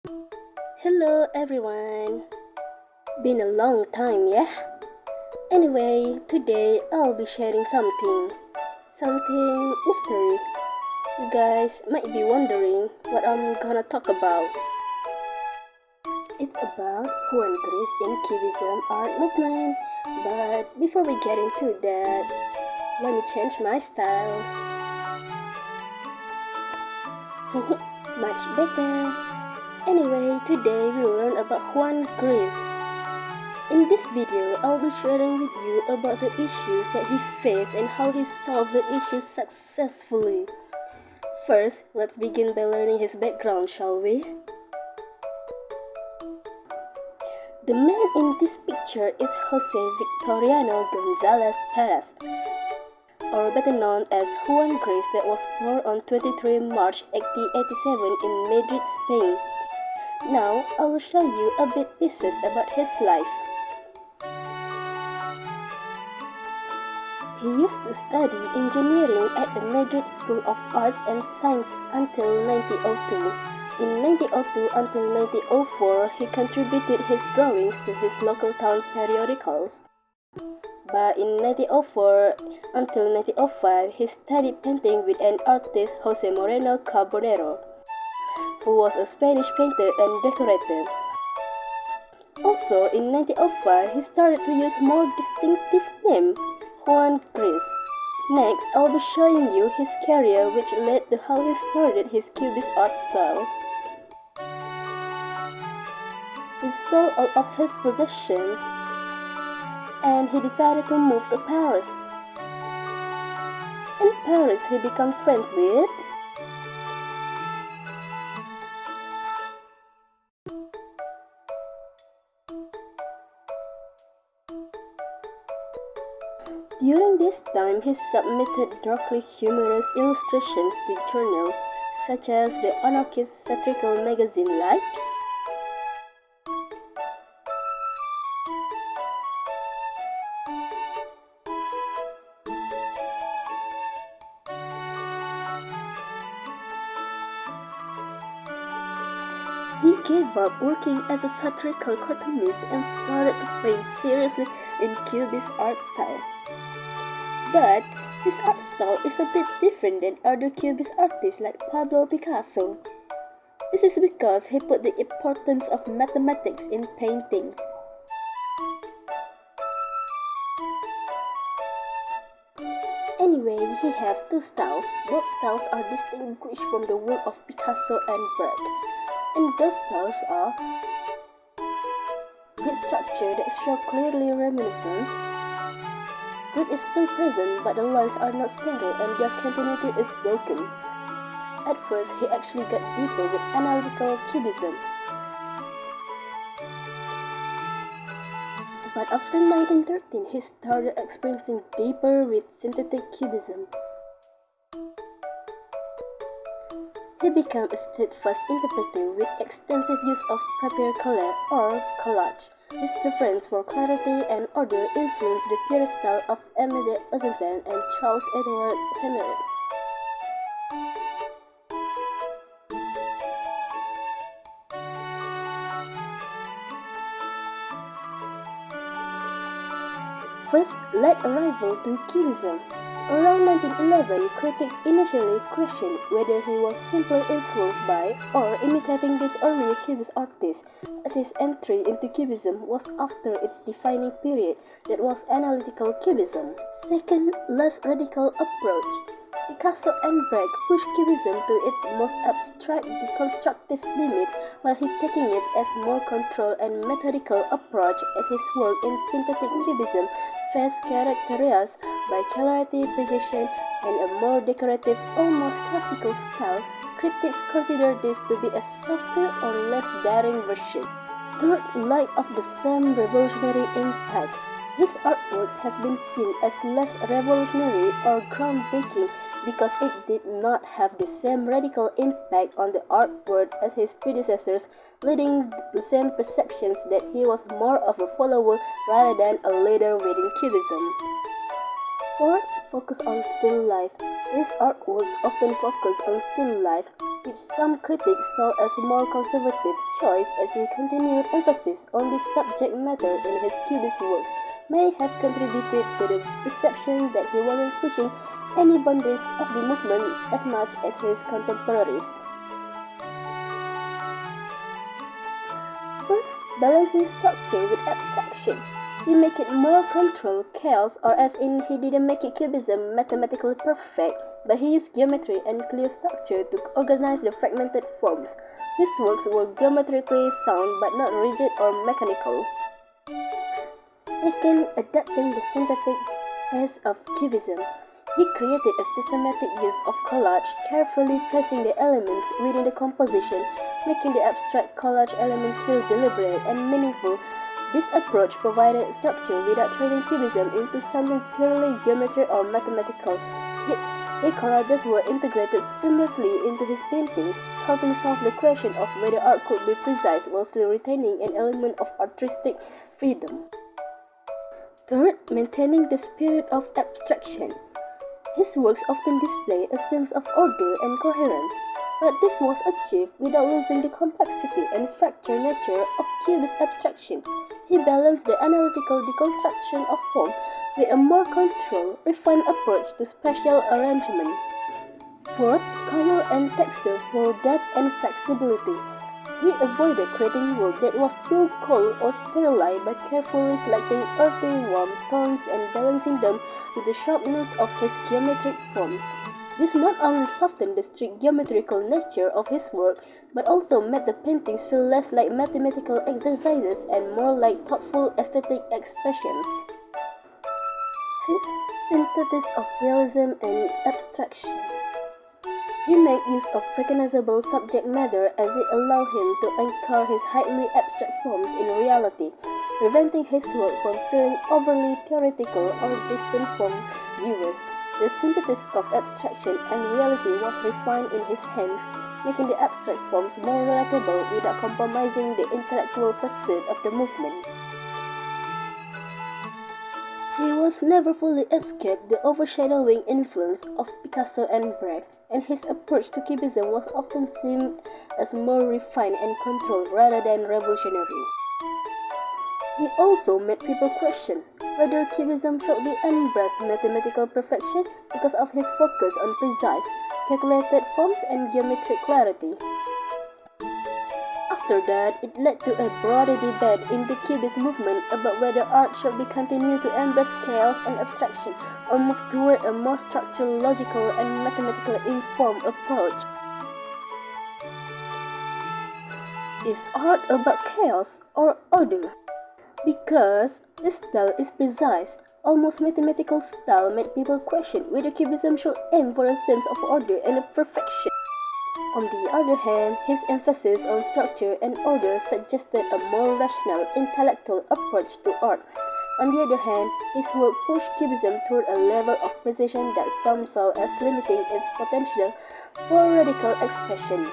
Hello everyone! Been a long time, yeah? Anyway, today I'll be sharing something mystery. You guys might be wondering what I'm gonna talk about. It's about Juan Gris in Cubism art movement, but before we get into that, let me change my style. Much better. Anyway, today we will learn about Juan Gris. In this video, I'll be sharing with you about the issues that he faced and how he solved the issues successfully. First, let's begin by learning his background, shall we? The man in this picture is Jose Victoriano Gonzalez Perez, or better known as Juan Gris, that was born on 23 March 1887 in Madrid, Spain. Now, I will show you a bit pieces about his life. He used to study engineering at the Madrid School of Arts and Science until 1902. In 1902 until 1904, he contributed his drawings to his local town periodicals. But in 1904 until 1905, he studied painting with an artist, Jose Moreno Carbonero, who was a Spanish painter and decorator. Also, in 1905, he started to use more distinctive name, Juan Gris. Next, I'll be showing you his career, which led to how he started his Cubist art style. He sold all of his possessions and he decided to move to Paris. In Paris, he became friends with During this time, he submitted darkly humorous illustrations to journals such as the anarchist satirical magazine like He gave up working as a satirical cartoonist and started to paint seriously in Cubist art style. But his art style is a bit different than other Cubist artists like Pablo Picasso. This is because he put the importance of mathematics in paintings. Anyway, he has two styles. Both styles are distinguished from the work of Picasso and Berg. And those styles are grid structure that show clearly reminiscent. Grid is still present, but the lines are not steady and their continuity is broken. At first, he actually got deeper with analytical cubism. But after 1913, he started experiencing deeper with synthetic cubism. He became a steadfast interpreter with extensive use of papier collage or collage. His preference for clarity and order influenced the pure style of Amédée Ozanvin and Charles Edward Henry. First, late arrival to Cubism. Around 1911, critics initially questioned whether he was simply influenced by or imitating these earlier Cubist artists, as his entry into Cubism was after its defining period, that was analytical Cubism. Second, less radical approach. Picasso and Berg pushed Cubism to its most abstract deconstructive limits, while he taking it as more controlled and methodical approach, as his work in synthetic Cubism was characterized by clarity, precision, and a more decorative, almost classical style. Critics consider this to be a softer or less daring version. Third, light of the same revolutionary impact. His artworks has been seen as less revolutionary or groundbreaking because it did not have the same radical impact on the art world as his predecessors, leading to some perceptions that he was more of a follower rather than a leader within Cubism. Fourth, focus on still life. His artworks often focus on still life, which some critics saw as a more conservative choice, as he continued emphasis on this subject matter in his Cubist works may have contributed to the perception that he wasn't pushing any boundaries of the movement as much as his contemporaries. First, balancing structure with abstraction. He make it more controlled chaos, or as in he didn't make it Cubism mathematically perfect, but he used geometry and clear structure to organize the fragmented forms. His works were geometrically sound but not rigid or mechanical. Second, adapting the synthetic phase of Cubism. He created a systematic use of collage, carefully placing the elements within the composition, making the abstract collage elements feel deliberate and meaningful. This approach provided structure without turning Cubism into something purely geometric or mathematical. The collages were integrated seamlessly into his paintings, helping solve the question of whether art could be precise while still retaining an element of artistic freedom. Third, maintaining the spirit of abstraction. His works often display a sense of order and coherence, but this was achieved without losing the complexity and fractured nature of Cubist abstraction. He balanced the analytical deconstruction of form with a more controlled, refined approach to spatial arrangement. Fourth, color and texture for depth and flexibility. He avoided creating work that was too cold or sterile by carefully selecting earthy warm tones and balancing them with the sharpness of his geometric forms. This not only softened the strict geometrical nature of his work, but also made the paintings feel less like mathematical exercises and more like thoughtful aesthetic expressions. Fifth, synthesis of realism and abstraction. He made use of recognizable subject matter as it allowed him to anchor his highly abstract forms in reality, preventing his work from feeling overly theoretical or distant from viewers. The synthesis of abstraction and reality was refined in his hands, making the abstract forms more relatable without compromising the intellectual pursuit of the movement. He was never fully escaped the overshadowing influence of Picasso and Brecht, and his approach to Cubism was often seen as more refined and controlled rather than revolutionary. He also made people question whether Cubism should be embraced mathematical perfection because of his focus on precise, calculated forms and geometric clarity. After that, it led to a broader debate in the Cubist movement about whether art should be continued to embrace chaos and abstraction or move toward a more structural, logical, and mathematically informed approach. Is art about chaos or order? Because his style is precise, almost mathematical style made people question whether Cubism should aim for a sense of order and perfection. On the other hand, his emphasis on structure and order suggested a more rational, intellectual approach to art. On the other hand, his work pushed Cubism toward a level of precision that some saw as limiting its potential for radical expression.